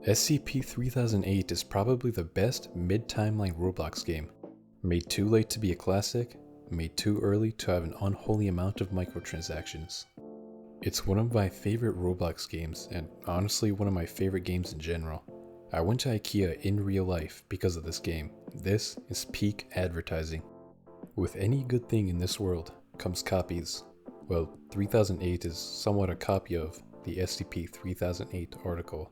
SCP-3008 is probably the best mid-timeline Roblox game. Made too late to be a classic, made too early to have an unholy amount of microtransactions. It's one of my favorite Roblox games, and honestly one of my favorite games in general. I went to Ikea in real life because of this game. This is peak advertising. With any good thing in this world comes copies. Well, 3008 is somewhat a copy of the SCP-3008 article,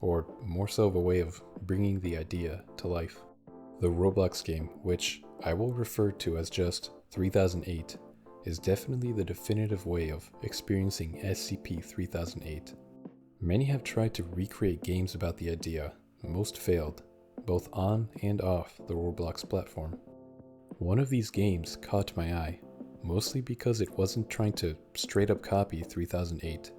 or more so of a way of bringing the idea to life. The Roblox game, which I will refer to as just 3008, is definitely the definitive way of experiencing SCP-3008. Many have tried to recreate games about the idea, most failed, both on and off the Roblox platform. One of these games caught my eye, mostly because it wasn't trying to straight up copy 3008.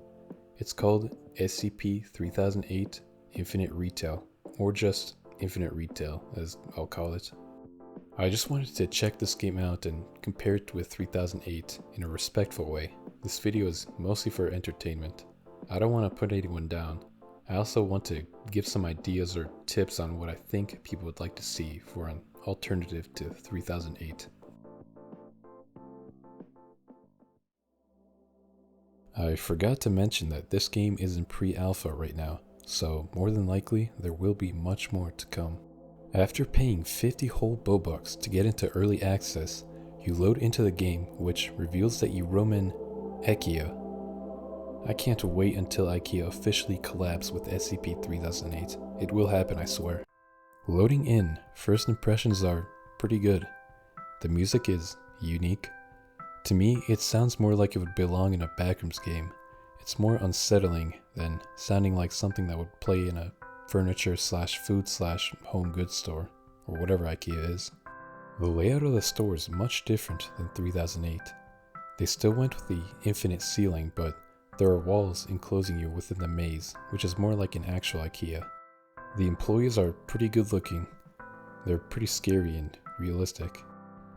It's called SCP-3008 Infinite Retail, or just Infinite Retail as I'll call it. I just wanted to check this game out and compare it with 3008 in a respectful way. This video is mostly for entertainment. I don't want to put anyone down. I also want to give some ideas or tips on what I think people would like to see for an alternative to 3008. I forgot to mention that this game is in pre-alpha right now, so more than likely there will be much more to come. After paying 50 whole Bobucks to get into early access, you load into the game, which reveals that you roam in Ikea. I can't wait until Ikea officially collabs with SCP-3008. It will happen, I swear. Loading in, first impressions are pretty good. The music is unique. To me, it sounds more like it would belong in a Backrooms game. It's more unsettling than sounding like something that would play in a furniture/food/home goods store, or whatever Ikea is. The layout of the store is much different than 3008. They still went with the infinite ceiling, but there are walls enclosing you within the maze, which is more like an actual Ikea. The employees are pretty good looking. They're pretty scary and realistic.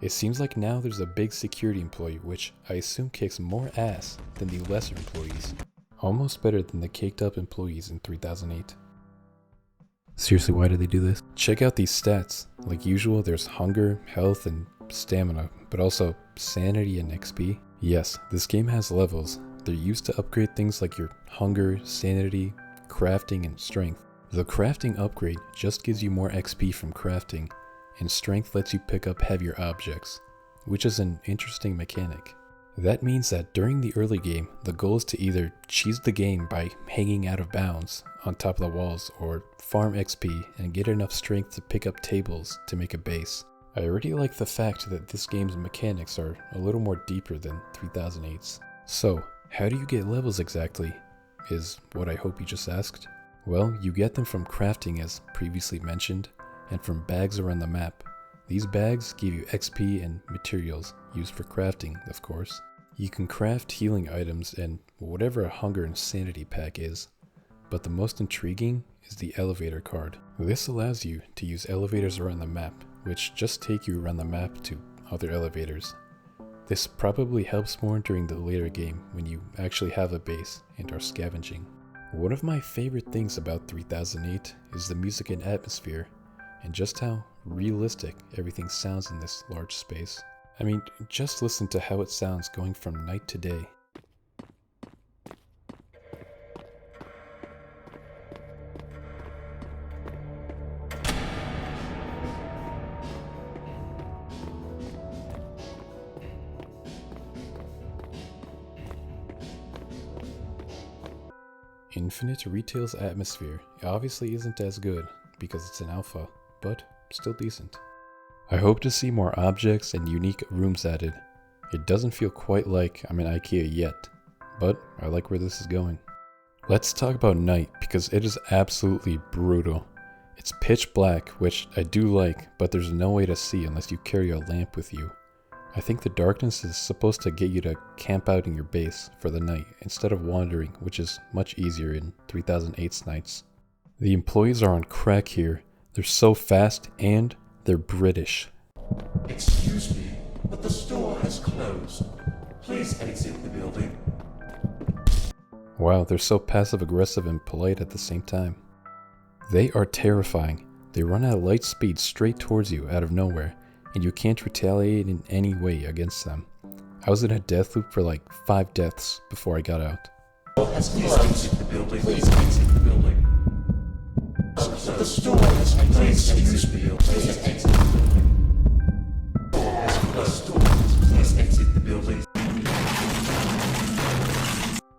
It seems like now there's a big security employee, which I assume kicks more ass than the lesser employees. Almost better than the caked up employees in 3008. Seriously, why do they do this? Check out these stats. Like usual, there's hunger, health, and stamina, but also sanity and XP. Yes, this game has levels. They're used to upgrade things like your hunger, sanity, crafting, and strength. The crafting upgrade just gives you more XP from crafting, and strength lets you pick up heavier objects, which is an interesting mechanic. That means that during the early game, the goal is to either cheese the game by hanging out of bounds on top of the walls, or farm XP and get enough strength to pick up tables to make a base. I already like the fact that this game's mechanics are a little more deeper than 3008's. So, how do you get levels exactly, is what I hope you just asked. Well, you get them from crafting as previously mentioned, and from bags around the map. These bags give you XP and materials, used for crafting, of course. You can craft healing items and whatever a hunger and sanity pack is, but the most intriguing is the elevator card. This allows you to use elevators around the map, which just take you around the map to other elevators. This probably helps more during the later game when you actually have a base and are scavenging. One of my favorite things about 3008 is the music and atmosphere, and just how realistic everything sounds in this large space. I mean, just listen to how it sounds going from night to day. Infinite Retail's atmosphere obviously isn't as good because it's an alpha, but still decent. I hope to see more objects and unique rooms added. It doesn't feel quite like I'm in Ikea yet, but I like where this is going. Let's talk about night, because it is absolutely brutal. It's pitch black, which I do like, but there's no way to see unless you carry a lamp with you. I think the darkness is supposed to get you to camp out in your base for the night instead of wandering, which is much easier in 3008's nights. The employees are on crack here. They're so fast and they're British. Excuse me, but the store has closed. Please exit the building. Wow, they're so passive aggressive and polite at the same time. They are terrifying. They run at light speed straight towards you out of nowhere, and you can't retaliate in any way against them. I was in a death loop for like 5 deaths before I got out. Please exit the building. Please exit the building. The store has closed. Please excuse me. Please exit the building. The store has closed. Please exit the building.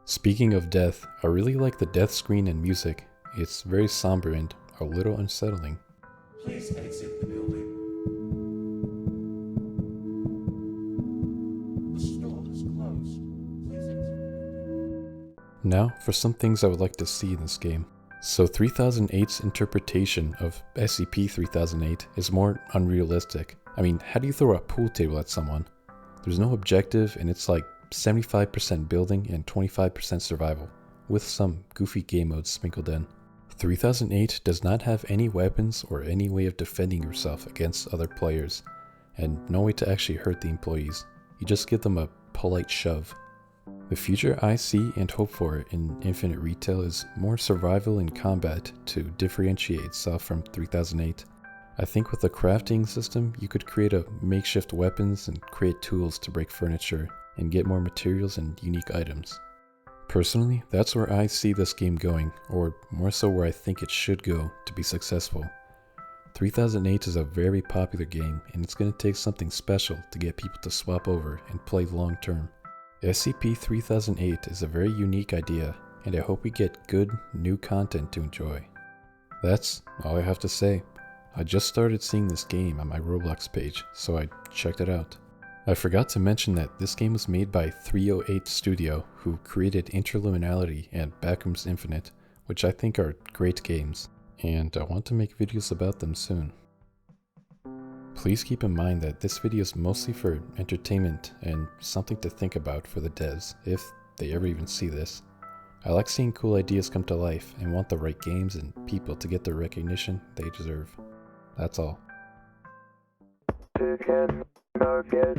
Speaking of death, I really like the death screen and music. It's very somber and a little unsettling. Please exit the building. The store has closed. Please exit the building. Now, for some things I would like to see in this game. So 3008's interpretation of SCP-3008 is more unrealistic. I mean, how do you throw a pool table at someone? There's no objective and it's like 75% building and 25% survival, with some goofy game modes sprinkled in. 3008 does not have any weapons or any way of defending yourself against other players, and no way to actually hurt the employees. You just give them a polite shove. The future I see and hope for in Infinite Retail is more survival and combat to differentiate itself from 3008. I think with the crafting system, you could create a makeshift weapons and create tools to break furniture and get more materials and unique items. Personally, that's where I see this game going, or more so where I think it should go to be successful. 3008 is a very popular game, and it's going to take something special to get people to swap over and play long term. SCP-3008 is a very unique idea, and I hope we get good, new content to enjoy. That's all I have to say. I just started seeing this game on my Roblox page, so I checked it out. I forgot to mention that this game was made by 308 Studio, who created Interliminality and Backrooms Infinite, which I think are great games, and I want to make videos about them soon. Please keep in mind that this video is mostly for entertainment and something to think about for the devs, if they ever even see this. I like seeing cool ideas come to life and want the right games and people to get the recognition they deserve. That's all. Nugget.